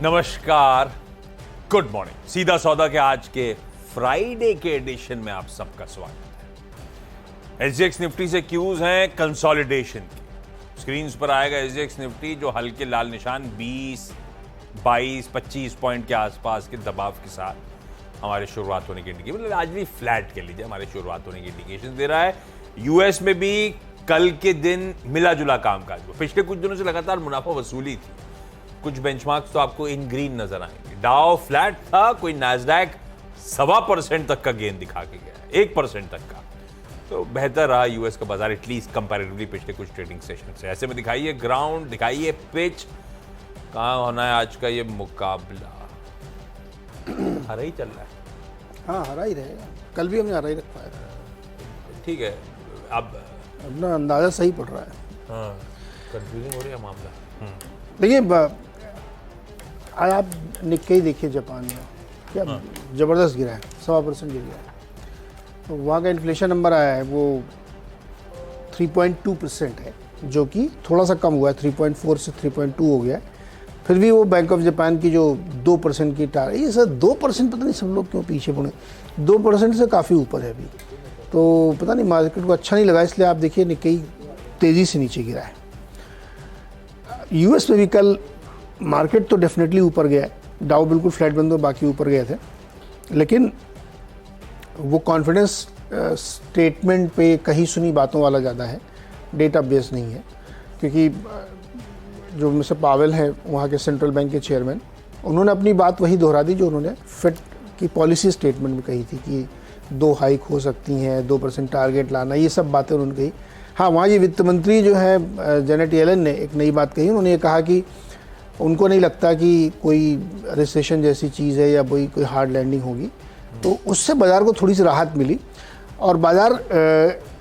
नमस्कार, good morning. सीधा सौदा के आज के फ्राइडे के एडिशन में आप सबका स्वागत है। एसजीएक्स निफ्टी से क्यूज हैं कंसोलिडेशन की। स्क्रीन पर आएगा एसजीएक्स निफ्टी जो हल्के लाल निशान 20, 22, 25 पॉइंट के आसपास के दबाव के साथ हमारे शुरुआत होने की इंडिकेशन, मतलब आज भी फ्लैट के लीजिए, हमारे शुरुआत होने की इंडिकेशन दे रहा है। यूएस में भी कल के दिन मिला जुला कामकाज हुआ। पिछले कुछ दिनों से लगातार मुनाफा वसूली थी। कुछ बेंचमार्क्स तो आपको इन ग्रीन नजर आएंगे। डाउ फ्लैट था, कोई नैस्डैक 1.25% तक का गेन दिखा के गया, 1% तक का। तो बेहतर रहा यूएस का बाजार एटलीस्ट कंपैरेटिवली पिछले कुछ ट्रेडिंग सेशन से। ऐसे में दिखाइए ग्राउंड, दिखाइए पिच, कहां होना है आज का ये मुकाबला। हरा ही चल रहा है। हाँ, हरा ही रहेगा। कल भी हमने हरा ही रखा है। ठीक है, अब अपना अंदाजा सही पड़ रहा है। हाँ, कंफ्यूजिंग हो रही है मामला। देखिए, आज आप निक्केई देखिए, जापान में क्या ज़बरदस्त गिरा है, 1.25% गिर गया है। तो वहाँ का इन्फ्लेशन नंबर आया है वो 3.2% है, जो कि थोड़ा सा कम हुआ है, 3.4 से 3.2 हो गया है। फिर भी वो बैंक ऑफ जापान की जो 2% की टारगेट, ये सर 2% पता नहीं सब लोग क्यों पीछे पड़े, 2% से काफ़ी ऊपर है अभी। तो पता नहीं मार्केट को अच्छा नहीं लगा, इसलिए आप देखिए निक्केई तेज़ी से नीचे गिरा है। यूएस में भी कल मार्केट तो डेफिनेटली ऊपर गया है। डाउ बिल्कुल फ्लैट बंद हो, बाकी ऊपर गए थे, लेकिन वो कॉन्फिडेंस स्टेटमेंट पे कहीं सुनी बातों वाला ज़्यादा है, डेटा बेस नहीं है। क्योंकि जो मिस्टर पावेल है वहाँ के सेंट्रल बैंक के चेयरमैन, उन्होंने अपनी बात वही दोहरा दी जो उन्होंने फेड की पॉलिसी स्टेटमेंट में कही थी कि 2 हाइक हो सकती हैं, 2% टारगेट लाना, ये सब बातें उन्होंने कही। हाँ, वहाँ ये वित्त मंत्री जो है जेनेट येलन ने एक नई बात कही। उन्होंने ये कहा कि उनको नहीं लगता कि कोई रिसेशन जैसी चीज़ है या कोई हार्ड लैंडिंग होगी। तो उससे बाज़ार को थोड़ी सी राहत मिली और बाज़ार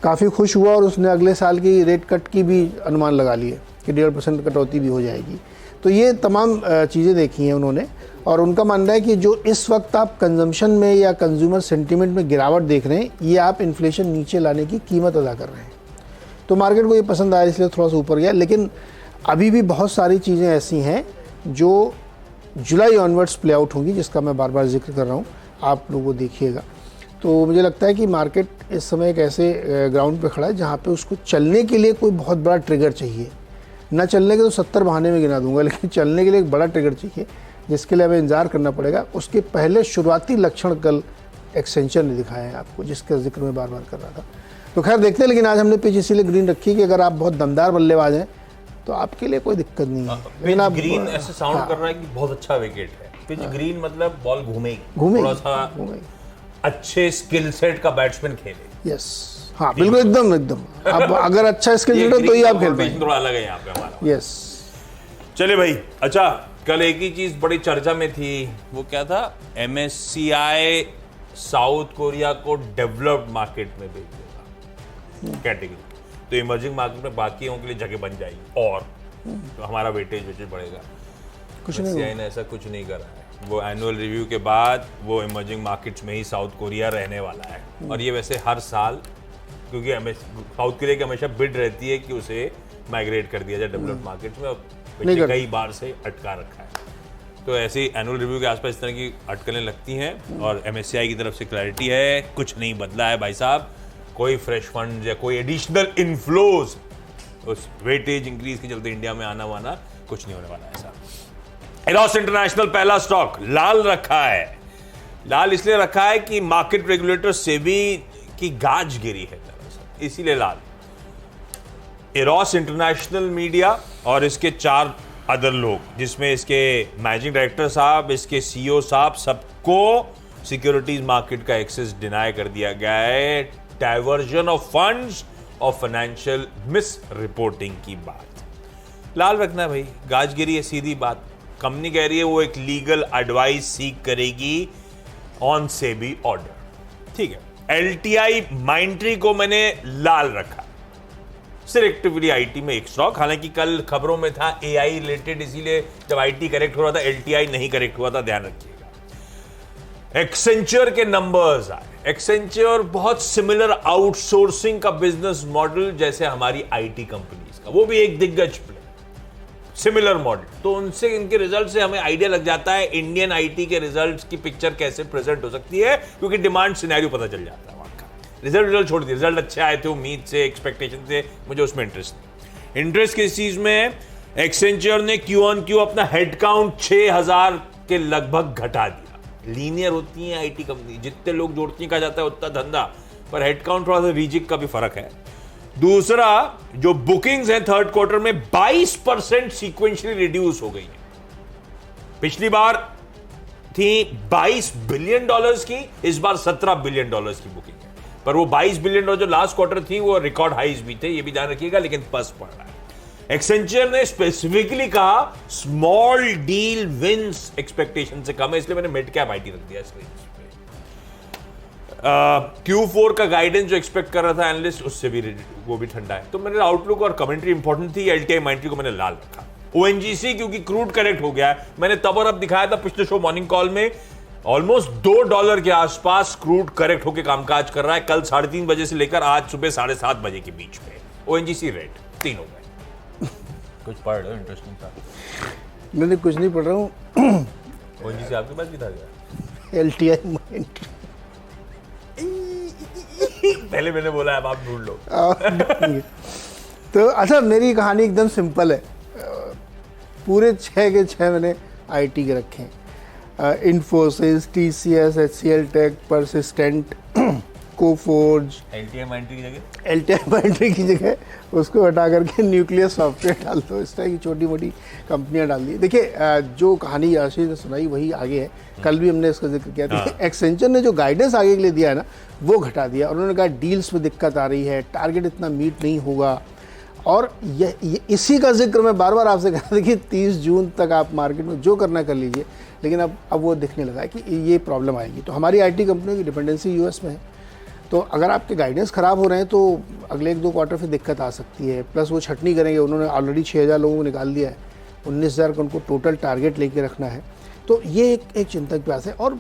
काफ़ी खुश हुआ और उसने अगले साल की रेट कट की भी अनुमान लगा लिए कि 1.5% कटौती भी हो जाएगी। तो ये तमाम चीज़ें देखी हैं उन्होंने, और उनका मानना है कि जो इस वक्त आप कंजम्पशन में या कंज्यूमर सेंटीमेंट में गिरावट देख रहे हैं, ये आप इन्फ्लेशन नीचे लाने की कीमत अदा कर रहे हैं। तो मार्केट को ये पसंद आया, इसलिए थोड़ा सा ऊपर गया। लेकिन अभी भी बहुत सारी चीज़ें ऐसी हैं जो जुलाई ऑनवर्ड्स प्ले आउट होंगी, जिसका मैं बार बार जिक्र कर रहा हूँ, आप लोगों देखिएगा। तो मुझे लगता है कि मार्केट इस समय एक ऐसे ग्राउंड पे खड़ा है जहाँ पे उसको चलने के लिए कोई बहुत बड़ा ट्रिगर चाहिए। ना चलने के तो 70 बहाने में गिना दूंगा, लेकिन चलने के लिए एक बड़ा ट्रिगर चाहिए, जिसके लिए हमें इंतजार करना पड़ेगा। उसके पहले शुरुआती लक्षण कल एक्सेंचर ने दिखाए हैं आपको, जिसका जिक्र मैं बार बार कर रहा था। तो खैर देखते हैं, लेकिन आज हमने पिच इसीलिए ग्रीन रखी कि अगर आप बहुत दमदार बल्लेबाज हैं तो आपके लिए कोई दिक्कत नहीं है। पिच ग्रीन ऐसे साउंड कर रहा है कि बहुत अच्छा विकेट है। पिच ग्रीन मतलब बॉल घूमेगी, थोड़ा सा अच्छे स्किल सेट का बैट्समैन खेले। यस, हाँ बिल्कुल, एकदम अब अगर अच्छा स्किल सेट हो तो ही आप खेल पाएंगे। थोड़ा अलग है यहाँ पे हमारा। यस, चलिए भाई। अच्छा, कल एक ही चीज बड़ी चर्चा में थी, वो क्या था? MSCI साउथ कोरिया को डेवलप्ड मार्केट में भेज देगा कैटेगरी, तो इमर्जिंग मार्केट में बाकियों के लिए जगह बन जाएगी और तो हमारा वेटेज बढ़ेगा। कुछ नहीं, ने ऐसा कुछ नहीं करा है। वो एनुअल रिव्यू के बाद वो इमर्जिंग मार्केट्स में ही साउथ कोरिया रहने वाला है। और ये वैसे हर साल, क्योंकि साउथ कोरिया की हमेशा बिड रहती है कि उसे माइग्रेट कर दिया जाए डेवलप्ड मार्केट्स में, और पिछले कई बार से अटका रखा है। तो ऐसे एनुअल रिव्यू के आसपास इस तरह की अटकलें लगती हैं, और MSCI की तरफ से क्लैरिटी है, कुछ नहीं बदला है भाई साहब। कोई फ्रेश फंड या कोई एडिशनल इनफ्लोज उस वेटेज इंक्रीज के चलते इंडिया में आना वाना कुछ नहीं होने वाला है। ऐसा इरोस इंटरनेशनल पहला स्टॉक लाल रखा है। लाल इसलिए रखा है कि मार्केट रेगुलेटर सेबी की गाज गिरी है दरअसल, इसीलिए लाल। इरोस इंटरनेशनल मीडिया और इसके 4 अदर लोग, जिसमें इसके मैनेजिंग डायरेक्टर साहब, इसके CEO साहब, सबको सिक्योरिटीज मार्केट का एक्सेस डिनाई कर दिया गया है, डाइवर्जन ऑफ फंड्स और फाइनेंशियल मिस रिपोर्टिंग की बात। लाल रखना है भाई, गाजगिरी है, सीधी बात। कंपनी कह रही है वो एक लीगल एडवाइस सीक करेगी ऑन सेबी ऑर्डर। ठीक है, LTI माइंट्री को मैंने लाल रखा, सिलेक्टिवली आईटी में एक स्टॉक। हालांकि कल खबरों में था AI रिलेटेड, इसीलिए जब IT करेक्ट हो रहा था LTI नहीं करेक्ट हुआ था, ध्यान रखिएगा। एक्सेंचर के नंबर्स आए। एक्सेंचर बहुत सिमिलर आउटसोर्सिंग का बिजनेस मॉडल जैसे हमारी IT कंपनीज का, वो भी एक दिग्गज प्ले, सिमिलर मॉडल, तो उनसे इनके रिजल्ट से हमें आइडिया लग जाता है इंडियन आईटी के रिजल्ट्स की पिक्चर कैसे प्रेजेंट हो सकती है, क्योंकि डिमांड सिनेरियो पता चल जाता है वहां का। रिजल्ट छोड़ दिए, रिजल्ट अच्छे आए थे उम्मीद से, एक्सपेक्टेशन से, मुझे उसमें इंटरेस्ट किस चीज में? एक्सेंचर ने क्यू ऑन क्यू अपना हेडकाउंट 6000 के लगभग घटा दिया। लीनियर होती है आईटी कंपनी, जितने लोग जोड़ती कहा जाता है उतना धंधा, पर हेडकाउंट थोड़ा सा रीजिक का भी फर्क है। दूसरा, जो बुकिंग्स हैं थर्ड क्वार्टर में 22% सीक्वेंशियली रिड्यूस हो गई है। पिछली बार थी $22 बिलियन की, इस बार $17 बिलियन की बुकिंग है, पर वो $22 बिलियन जो लास्ट क्वार्टर थी वो रिकॉर्ड हाइज भी थे, ये भी ध्यान रखिएगा, लेकिन पस पड़ रहा है। एक्सेंचर ने स्पेसिफिकली कहा स्मॉल डील विंस एक्सपेक्टेशन से कम है, इसलिए मैंने मिड कैप आईटी रख दिया स्क्रीन पे। Q4 का गाइडेंस जो एक्सपेक्ट कर रहा था एनालिस्ट, उससे भी वो भी ठंडा है, तो मेरे आउटलुक और कमेंट्री इंपॉर्टेंट थी। एलटीआई माइंट्री को मैंने लाल रखा। ओएनजीसी क्योंकि क्रूड करेक्ट हो गया है, मैंने तब और अब दिखाया था पिछले शो मॉर्निंग कॉल में, ऑलमोस्ट $2 के आसपास क्रूड करेक्ट होकर कामकाज कर रहा है, कल 3:30 बजे से लेकर आज सुबह 7:30 बजे के बीच में। ओएनजीसी रेट 3 हो गए। कुछ पढ़ रहे हो इंटरेस्टिंग था? मैंने कुछ नहीं पढ़ रहा हूँ। ओएनजीसी आपके पास भी था क्या? एलटीआई माइंट्री पहले मैंने बोला अब आप ढूंढ लो। तो अच्छा, मेरी कहानी एकदम सिंपल है। पूरे 6 के 6 मैंने आईटी के रखे हैं। Infosys, TCS, HCL tech, Persistent, Coforge. LTI Mindtree की जगह? एलटीआई माइंट्री की जगह उसको हटा करके न्यूक्लियस सॉफ्टवेयर डाल दो, इस तरह की छोटी मोटी कंपनियां डाल दी। देखिए, जो कहानी आशीष ने सुनाई वही आगे है, कल भी हमने इसका जिक्र किया था। एक्सेंचर ने जो गाइडेंस आगे के लिए दिया है ना, वो घटा दिया। उन्होंने कहा डील्स में दिक्कत आ रही है, टारगेट इतना मीट नहीं होगा, और ये इसी का जिक्र मैं बार बार आपसे कह रहा था कि 30 जून तक आप मार्केट में जो करना कर लीजिए, लेकिन अब वो दिखने लगा है कि ये प्रॉब्लम आएगी। तो हमारी आईटी कंपनियों की डिपेंडेंसी यूएस में है, तो अगर आपके गाइडेंस ख़राब हो रहे हैं तो अगले 1-2 क्वार्टर फिर दिक्कत आ सकती है। प्लस वो छटनी करेंगे, उन्होंने ऑलरेडी 6000 लोगों को निकाल दिया है, 19000 का उनको टोटल टारगेट लेके रखना है, तो ये एक चिंता की बात है। और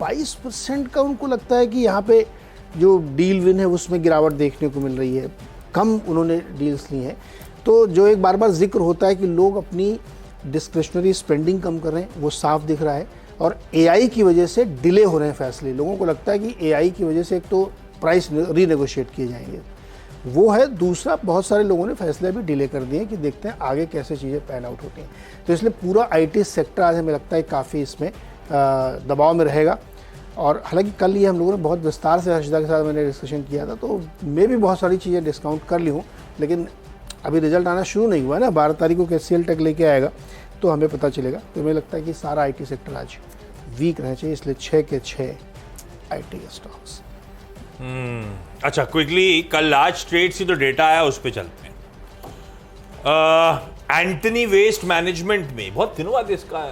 22% का उनको लगता है कि यहाँ पे जो डील विन है उसमें गिरावट देखने को मिल रही है, कम उन्होंने डील्स ली हैं। तो जो एक बार बार जिक्र होता है कि लोग अपनी डिस्क्रिशनरी स्पेंडिंग कम कर रहे हैं, वो साफ दिख रहा है। और एआई की वजह से डिले हो रहे हैं फैसले। लोगों को लगता है कि एआई की वजह से एक तो प्राइस रीनेगोशिएट किए जाएंगे, वो है। दूसरा, बहुत सारे लोगों ने फैसले भी डिले कर दिए कि देखते हैं आगे कैसे चीज़ें पैन आउट होती हैं। तो इसलिए पूरा आईटी सेक्टर आज हमें लगता है काफ़ी इसमें दबाव में रहेगा। और हालांकि कल ये हम लोगों ने बहुत विस्तार से हर्षिता के साथ मैंने डिस्कशन किया था, तो मैं भी बहुत सारी चीज़ें डिस्काउंट कर ली हूँ, लेकिन अभी रिजल्ट आना शुरू नहीं हुआ है ना। 12 तारीख को एचसीएल टेक लेके आएगा तो हमें पता चलेगा। तो मुझे लगता है कि सारा आईटी सेक्टर आज वीक रहना चाहिए, इसलिए 6 के 6 आईटी के स्टॉक्स। अच्छा, क्विकली कल लार्ज ट्रेड से जो डेटा आया उस पर चलते हैं। एंटनी वेस्ट मैनेजमेंट में बहुत दिनों बाद इसका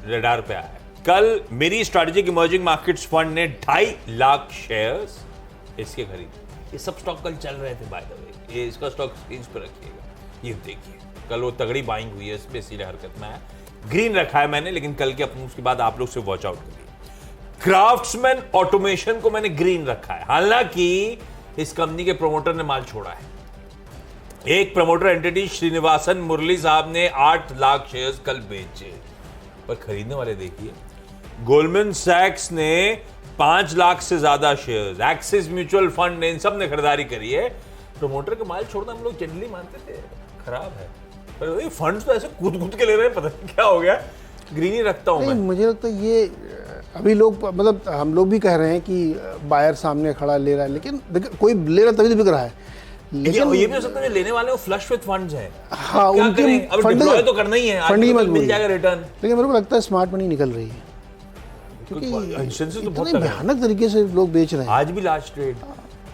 रडार पे आया है। कल मेरी स्ट्रैटेजिक इमर्जिंग मार्केट्स फंड ने 2.5 लाख शेयर्स इसके खरीदे। ये सब स्टॉक कल चल रहे थे बाय द वे, ये इसका स्टॉक स्क्रीन पे रखिएगा, ये देखिए कल वो तगड़ी बाइंग हुई है, इसमें इसीलिए हरकत में आया। ग्रीन रखा है मैंने, लेकिन कल के अपने उसके बाद आप लोग से वॉच आउट करिए। क्राफ्ट्समैन ऑटोमेशन को मैंने ग्रीन रखा है, हालांकि इस कंपनी के प्रमोटर ने माल छोड़ा है। एक प्रमोटर एंटिटी श्रीनिवासन मुरली साहब ने 8 लाख शेयर्स कल बेचे, पर खरीदने वाले देखिए, गोल्डमैन सैक्स ने 5 लाख से ज्यादा शेयर्स, एक्सिस म्यूचुअल फंड ने, इन सब ने खरीदारी करी है। प्रमोटर का माल छोड़ना हम लोग जनरली मानते थे खराब है, पर फंड्स तो ऐसे कूद के ले रहे हैं, पता नहीं क्या हो गया। ग्रीन ही रखता हूं मैं। मुझे लगता है ये अभी लोग, मतलब हम लोग भी कह रहे हैं कि बायर सामने खड़ा ले रहा है, लेकिन कोई ले रहा तभी तो बिक रहा है। लेकिन ये भी हो सकता है लेने वाले वो फ्लश विद फंड्स हैं। हाँ, उनके अब डिप्लॉय तो करना ही है, फंड ही मिल जाएगा रिटर्न। लेकिन मेरे को लगता है स्मार्ट मनी निकल रही है, क्योंकि तो बहुत भयानक तरीके से लोग बेच रहे हैं। आज भी लास्ट ट्रेड,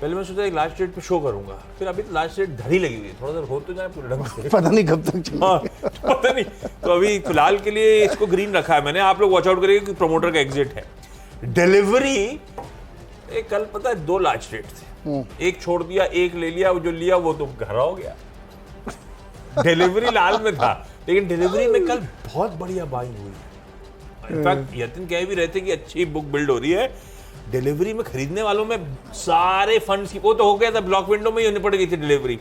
पहले मैं सोचा एक लास्ट ट्रेड पे शो करूंगा, फिर अभी लास्ट ट्रेड धरी लगी हुई है, थोड़ा देर हो तो जाए पूरे ढंग से, पता नहीं कब तक चलेगा। पता नहीं। तो अभी फिलहाल के लिए इसको ग्रीन रखा है मैंने, आप लोग वॉच आउट करिए कि प्रमोटर का एग्जिट है। डिलीवरी कल पता है 2 लार्ज ट्रेड थे, एक छोड़ दिया, एक ले लिया, वो जो लिया वो तो घरा हो गया। डिलीवरी लाल में था, लेकिन डिलीवरी में कल बहुत बढ़िया बाइंग हुई। इनफैक्ट यतिन कह भी रहे थे कि अच्छी बुक बिल्ड हो रही है। डिलीवरी में खरीदने वालों में सारे फंड्स की, वो तो हो गया था, ब्लॉक विंडो में ही होनी पड़ गई थी डिलीवरी।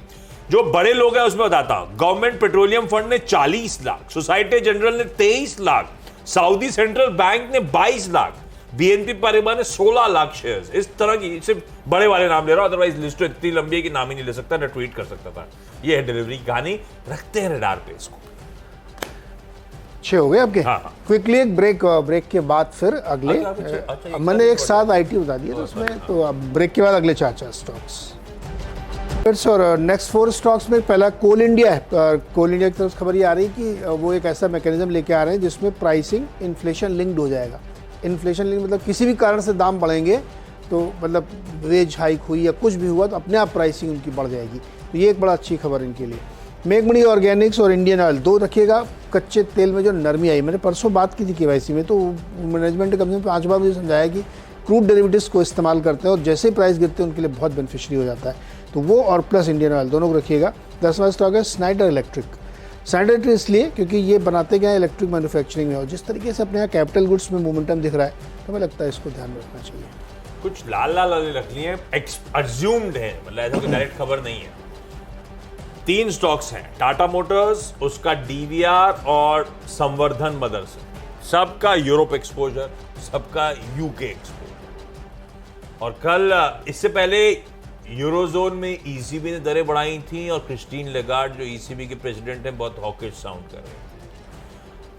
जो बड़े लोग हैं उसमें बताता हूं, गवर्नमेंट पेट्रोलियम फंड ने 40 लाख, सोसाइटी जनरल ने 23 लाख, सऊदी सेंट्रल बैंक ने 22 लाख, बीएनपी पारिबा ने 16 लाख शेयर्स। इस तरह की, सिर्फ बड़े वाले नाम ले रहा हूं, अदरवाइज लिस्ट इतनी लंबी है कि नाम ही नहीं ले सकता, ना ट्वीट कर सकता था। ये है डिलीवरी की कहानी, रखते हैं रडार पे इसको। 6 हो गए आपके। हाँ। क्विकली एक ब्रेक के बाद फिर अगले, अच्छा, मैंने एक साथ आईटी बता दिया था उसमें, तो अब ब्रेक के बाद अगले 4 स्टॉक्स। और नेक्स्ट 4 स्टॉक्स में पहला कोल इंडिया है। कोल इंडिया की तरफ खबर ये आ रही कि वो एक ऐसा मैकेनिज्म लेके आ रहे हैं जिसमें प्राइसिंग इन्फ्लेशन लिंक्ड हो जाएगा। इन्फ्लेशन लिंक मतलब किसी भी कारण से दाम बढ़ेंगे तो मतलब वेज हाइक हुई या कुछ भी हुआ तो अपने आप प्राइसिंग उनकी बढ़ जाएगी। तो ये एक बड़ा अच्छी खबर इनके लिए। मेघमणी ऑर्गेनिक्स और इंडियन ऑयल 2 रखिएगा। कच्चे तेल में जो नरमी आई, मैंने परसों बात की थी केवाईसी में, तो मैनेजमेंट ने कम से कम 5 बार मुझे समझाया कि क्रूड डेरिवेटिव्स को इस्तेमाल करते हैं और जैसे ही प्राइस गिरते हैं उनके लिए बहुत बेनिफिशियरी हो जाता है। तो वो और प्लस इंडियन ऑयल दोनों को रखिएगा। 10वां स्टॉक है स्नाइडर इलेक्ट्रिक। स्नाइडर इसलिए क्योंकि ये बनाते गए इलेक्ट्रिक मैन्युफैक्चरिंग में, और जिस तरीके से अपने यहाँ कैपिटल गुड्स में मोमेंटम दिख रहा है तो हमें लगता है इसको ध्यान में रखना चाहिए। कुछ लाल लाल वाली रख ली है, अज्यूम्ड है, मतलब ऐसा कोई डायरेक्ट खबर नहीं है। 3 स्टॉक्स हैं, टाटा मोटर्स, उसका डीवीआर और संवर्धन मदर्स। सबका यूरोप एक्सपोजर, सबका यूके एक्सपोजर। और कल, इससे पहले यूरोजोन में ईसीबी ने दरें बढ़ाई थी और क्रिस्टीन लेगार्ड जो ईसीबी के प्रेसिडेंट हैं बहुत हॉकिश साउंड कर रहे थे।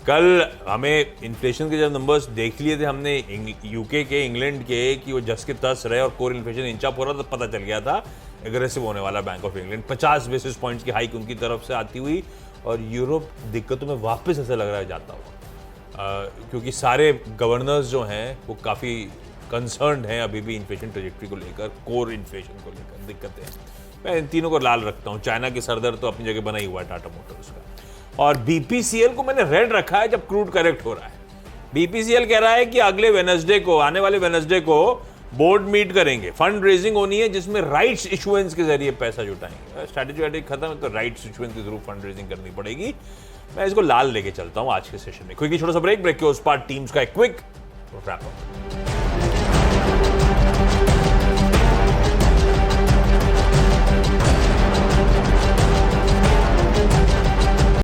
कल हमें इन्फ्लेशन के जब नंबर्स देख लिए थे हमने यूके के, इंग्लैंड के, कि वो जस के तस रहे और कोर इन्फ्लेशन इंचा पूरा, तो पता चल गया था एग्रेसिव होने वाला bank of England. 50 basis points की हाइक उनकी तरफ से आती हुई, और यूरोप दिक्कतों में वापस ऐसा लग रहा है जाता हुआ, क्योंकि सारे गवर्नर्स जो हैं वो काफ़ी कंसर्न्ड हैं अभी भी इन्फ्लेशन ट्रेजेक्ट्री को लेकर, कोर इन्फ्लेशन को लेकर दिक्कतें हैं। मैं इन तीनों को लाल रखता हूँ। चाइना के सरदर तो अपनी जगह बना ही हुआ है टाटा मोटर्स का, और बीपीसीएल को मैंने रेड रखा है जब क्रूड करेक्ट हो रहा है। बीपीसीएल कह रहा है कि अगले वेडनेसडे को, आने वाले वेडनेसडे को बोर्ड मीट करेंगे, फंड रेजिंग होनी है जिसमें राइट्स इशुएंस के जरिए पैसा जुटाएंगे। स्ट्रैटेजी खत्म है तो राइट्स इशुएंस के थ्रू फंड रेजिंग करनी पड़ेगी। मैं इसको लाल लेके चलता हूँ आज के सेशन में। क्विकली छोटा सा ब्रेक के उस पार टीम्स का एक क्विक रैप अप।